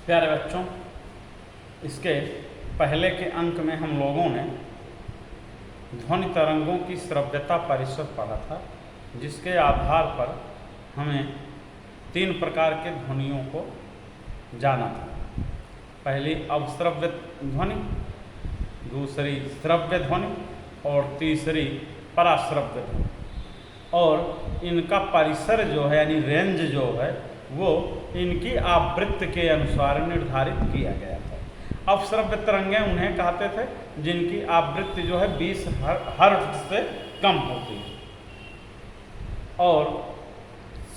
प्यारे बच्चों, इसके पहले के अंक में हम लोगों ने ध्वनि तरंगों की श्रव्यता परिषद पढ़ा था, जिसके आधार पर हमें 3 प्रकार के ध्वनियों को जाना था। पहली अवश्रव्य ध्वनि, दूसरी श्रव्य ध्वनि और तीसरी पराश्रव्य ध्वनि। और इनका परिसर जो है यानी रेंज जो है वो इनकी आवृत्ति के अनुसार निर्धारित किया गया था। अवश्रव्य तरंगें उन्हें कहते थे जिनकी आवृत्ति जो है 20 हर्ट्ज से कम होती है, और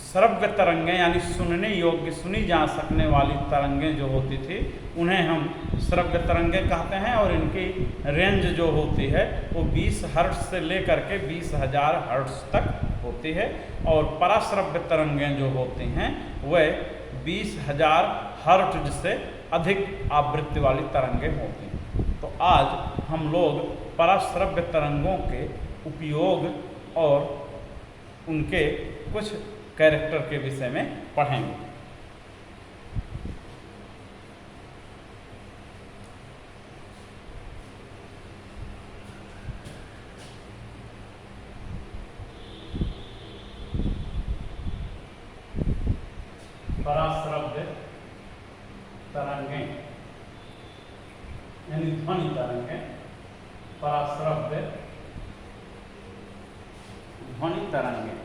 श्रव्य तरंगें यानी सुनने योग्य, सुनी जा सकने वाली तरंगें जो होती थी उन्हें हम श्रव्य तरंगें कहते हैं, और इनकी रेंज जो होती है वो 20 हर्ट्ज से लेकर के 20,000 हर्ट्ज तक होती है। और पराश्रव्य तरंगें जो होती हैं वह 20,000 हर्ट्ज से अधिक आवृत्ति वाली तरंगें होती हैं। तो आज हम लोग पराश्रव्य तरंगों के उपयोग और उनके कुछ कैरेक्टर के विषय में पढ़ेंगे। पराश्रव्य तरंगें यानी ध्वनि तरंगें, पराश्रव्य ध्वनि तरंगें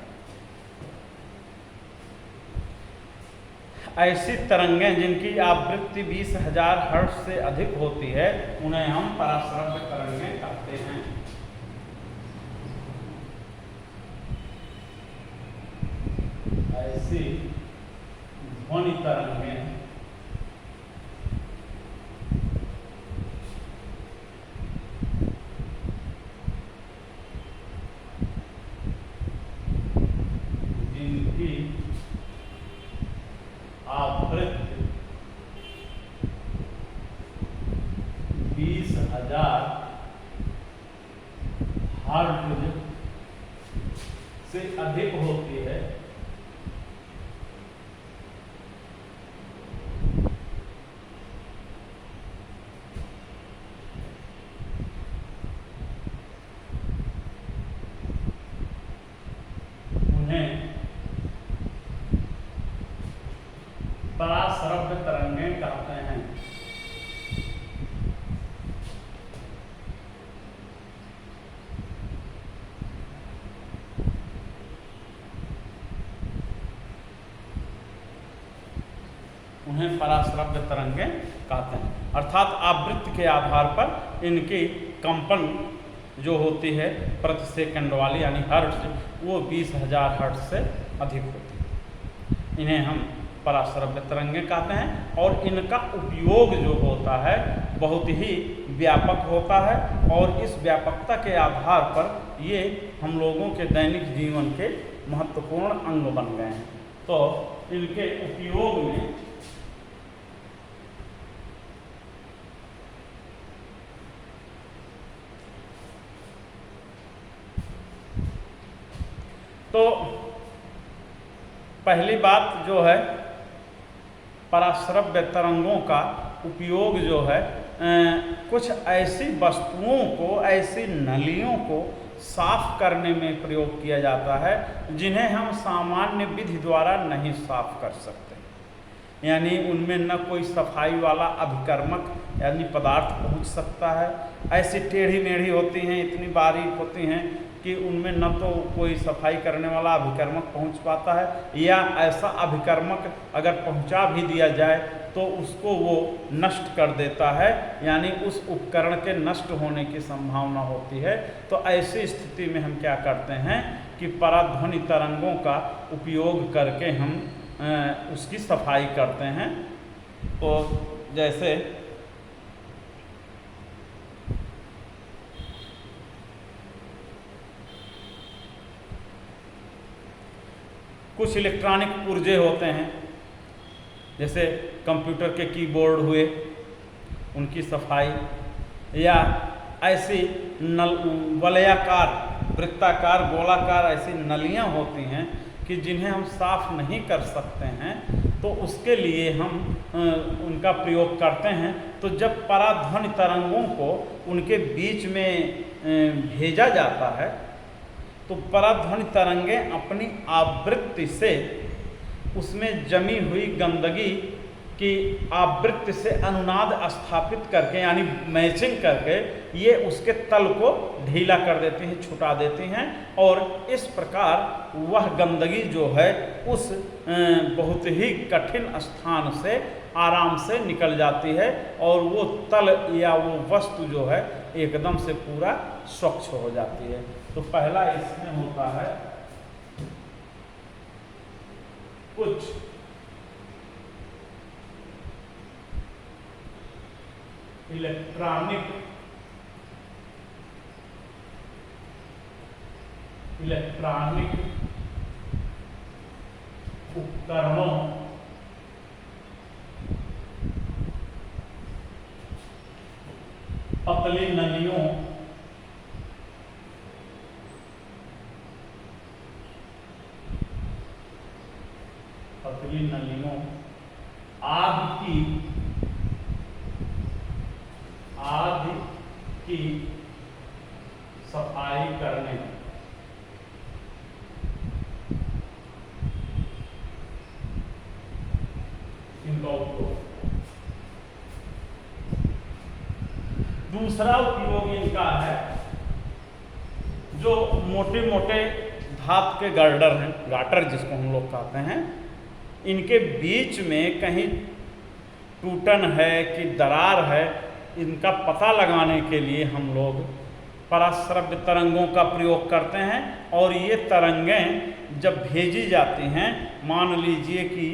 ऐसी तरंगें जिनकी आवृत्ति 20,000 हर्ट्ज से अधिक होती है उन्हें हम पराश्रव्य तरंगें कहते हैं। ऐसी ध्वनि तरंगें जिनकी आवृत्ति 20,000 हर्ट्ज से अधिक होती है पराश्रव्य तरंगें कहते हैं। उन्हें पराश्रव्य तरंगें कहते हैं, अर्थात आवृत्ति के आधार पर इनकी कंपन जो होती है प्रति सेकंड वाली यानी हर्ट्ज, वो 20,000 हर्ट्ज से अधिक होती है। इन्हें हम पराश्रव्य तरंगें कहते हैं, और इनका उपयोग जो होता है बहुत ही व्यापक होता है, और इस व्यापकता के आधार पर ये हम लोगों के दैनिक जीवन के महत्वपूर्ण अंग बन गए हैं। तो इनके उपयोग में तो पहली बात जो है पराश्रव्य तरंगों का उपयोग जो है कुछ ऐसी वस्तुओं को, ऐसी नलियों को साफ करने में प्रयोग किया जाता है जिन्हें हम सामान्य विधि द्वारा नहीं साफ कर सकते। यानी उनमें न कोई सफाई वाला अभिकर्मक यानी पदार्थ पहुंच सकता है। ऐसी टेढ़ी मेढ़ी होती हैं, इतनी बारीक होती हैं कि उनमें न तो कोई सफाई करने वाला अभिकर्मक पहुंच पाता है, या ऐसा अभिकर्मक अगर पहुंचा भी दिया जाए तो उसको वो नष्ट कर देता है, यानी उस उपकरण के नष्ट होने की संभावना होती है। तो ऐसी स्थिति में हम क्या करते हैं कि पराध्वनि तरंगों का उपयोग करके हम उसकी सफाई करते हैं। तो जैसे कुछ इलेक्ट्रॉनिक पुर्जे होते हैं, जैसे कंप्यूटर के कीबोर्ड हुए, उनकी सफाई, या ऐसी वलयाकार, वृत्ताकार, गोलाकार ऐसी नलियां होती हैं कि जिन्हें हम साफ नहीं कर सकते हैं, तो उसके लिए हम उनका प्रयोग करते हैं। तो जब पराध्वनि तरंगों को उनके बीच में भेजा जाता है तो पराध्वनि तरंगें अपनी आवृत्ति से उसमें जमी हुई गंदगी की आवृत्ति से अनुनाद स्थापित करके यानी मैचिंग करके ये उसके तल को ढीला कर देती हैं, छुटा देती हैं और इस प्रकार वह गंदगी जो है उस बहुत ही कठिन स्थान से आराम से निकल जाती है और वो तल या वो वस्तु जो है एकदम से पूरा स्वच्छ हो जाती है। तो पहला इसमें होता है कुछ इलेक्ट्रॉनिक उपकरणों पतली नलियों आदि की सफाई करने इनका उपयोग। दूसरा उपयोग इनका है जो मोटे मोटे धात के गर्डर हैं, गाटर जिसको हम लोग कहते हैं, इनके बीच में कहीं टूटन है कि दरार है, इनका पता लगाने के लिए हम लोग पराश्रव्य तरंगों का प्रयोग करते हैं। और ये तरंगें जब भेजी जाती हैं, मान लीजिए कि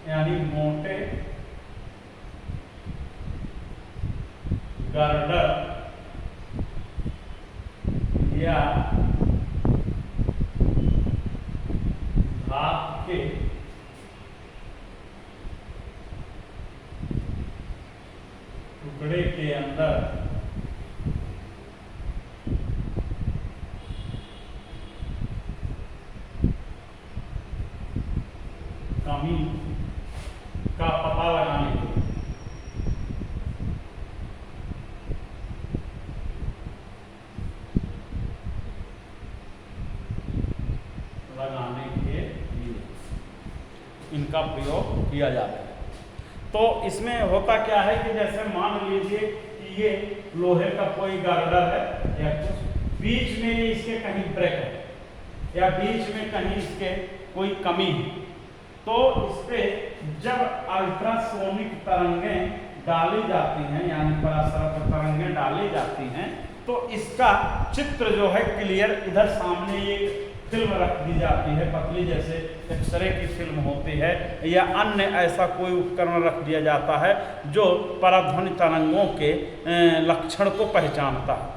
यानी मोटे गर्डर या धात के टुकड़े के अंदर कमी का पता लगाने के लिए इनका प्रयोग किया जाता है। तो इसमें होता क्या है कि जैसे मान लीजिए कि ये लोहे का कोई गर्डर है या कुछ बीच में इसके कहीं ब्रेक है या बीच में कहीं इसके कोई कमी है, तो इस पे जब अल्ट्रासोनिक तरंगें डाली जाती हैं यानी पराश्रव्य तरंगें डाली जाती हैं तो इसका चित्र जो है क्लियर इधर सामने एक फिल्म रख दी जाती है, पतली जैसे एक्सरे की फिल्म होती है या अन्य ऐसा कोई उपकरण रख दिया जाता है जो पराध्वनि तरंगों के लक्षण को पहचानता है।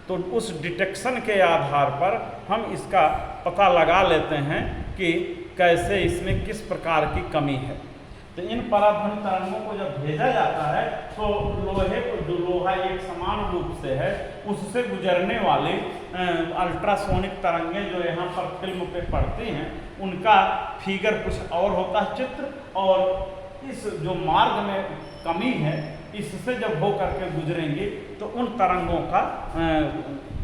तो उस डिटेक्शन के आधार पर हम इसका पता लगा लेते हैं कि कैसे इसमें किस प्रकार की कमी है। तो इन पराध्वनि तरंगों को जब भेजा जाता है तो लोहे को जो लोहा एक समान रूप से है उससे गुजरने वाली अल्ट्रासोनिक तरंगें जो यहाँ पर फिल्म पे पड़ती हैं उनका फिगर कुछ और होता है चित्र, और इस जो मार्ग में कमी है इससे जब हो करके गुजरेंगे तो उन तरंगों का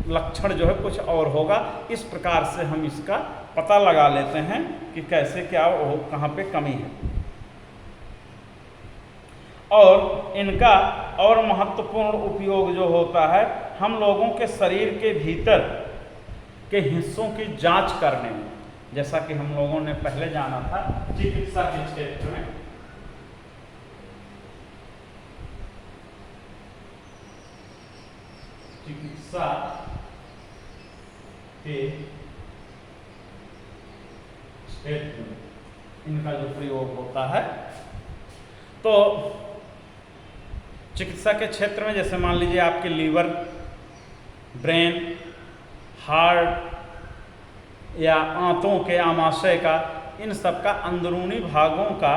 लक्षण जो है कुछ और होगा। इस प्रकार से हम इसका पता लगा लेते हैं कि कैसे क्या हो, कहाँ पे कमी है। और इनका और महत्वपूर्ण उपयोग जो होता है हम लोगों के शरीर के भीतर के हिस्सों की जांच करने में, जैसा कि हम लोगों ने पहले जाना था चिकित्सा के क्षेत्र में। चिकित्सा के क्षेत्र में इनका जो प्रयोग होता है, तो चिकित्सा के क्षेत्र में जैसे मान लीजिए आपके लीवर, ब्रेन, हार्ट या आंतों के आमाशय का इन सब का अंदरूनी भागों का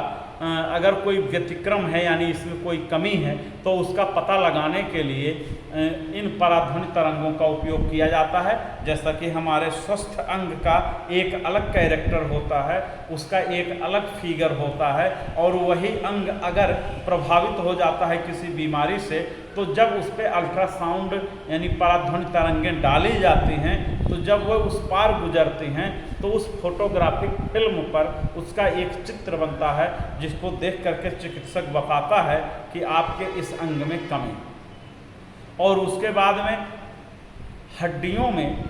अगर कोई व्यतिक्रम है यानी इसमें कोई कमी है तो उसका पता लगाने के लिए इन पराध्वनि तरंगों का उपयोग किया जाता है। जैसा कि हमारे स्वस्थ अंग का एक अलग कैरेक्टर होता है, उसका एक अलग फिगर होता है, और वही अंग अगर प्रभावित हो जाता है किसी बीमारी से तो जब उस पर अल्ट्रासाउंड यानी पराध्वनि तरंगें डाली जाती हैं तो जब वह उस पार गुजरती हैं तो उस फोटोग्राफिक फिल्म पर उसका एक चित्र बनता है जिसको देख करके चिकित्सक बताता है कि आपके इस अंग में कमी। और उसके बाद में हड्डियों में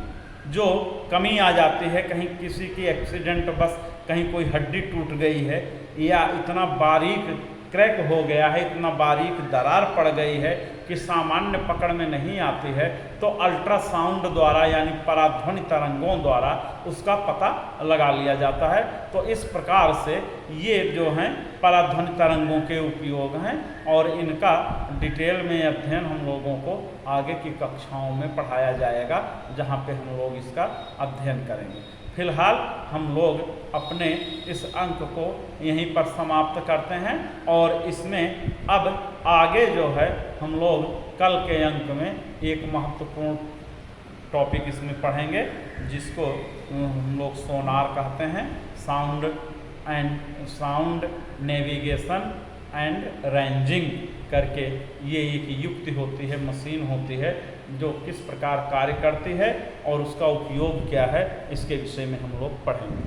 जो कमी आ जाती है, कहीं किसी की एक्सीडेंट बस कहीं कोई हड्डी टूट गई है या इतना बारीक क्रैक हो गया है, इतना बारीक दरार पड़ गई है कि सामान्य पकड़ में नहीं आती है, तो अल्ट्रासाउंड द्वारा यानी पराध्वनि तरंगों द्वारा उसका पता लगा लिया जाता है। तो इस प्रकार से ये जो हैं पराध्वनि तरंगों के उपयोग हैं और इनका डिटेल में अध्ययन हम लोगों को आगे की कक्षाओं में पढ़ाया जाएगा, जहाँ पे हम लोग इसका अध्ययन करेंगे। फिलहाल हम लोग अपने इस अंक को यहीं पर समाप्त करते हैं और इसमें अब आगे जो है हम लोग कल के अंक में एक महत्वपूर्ण टॉपिक इसमें पढ़ेंगे जिसको हम लोग सोनार कहते हैं, साउंड नेविगेशन एंड रेंजिंग करके। ये एक युक्ति होती है, मशीन होती है जो किस प्रकार कार्य करती है और उसका उपयोग क्या है, इसके विषय में हम लोग पढ़ेंगे।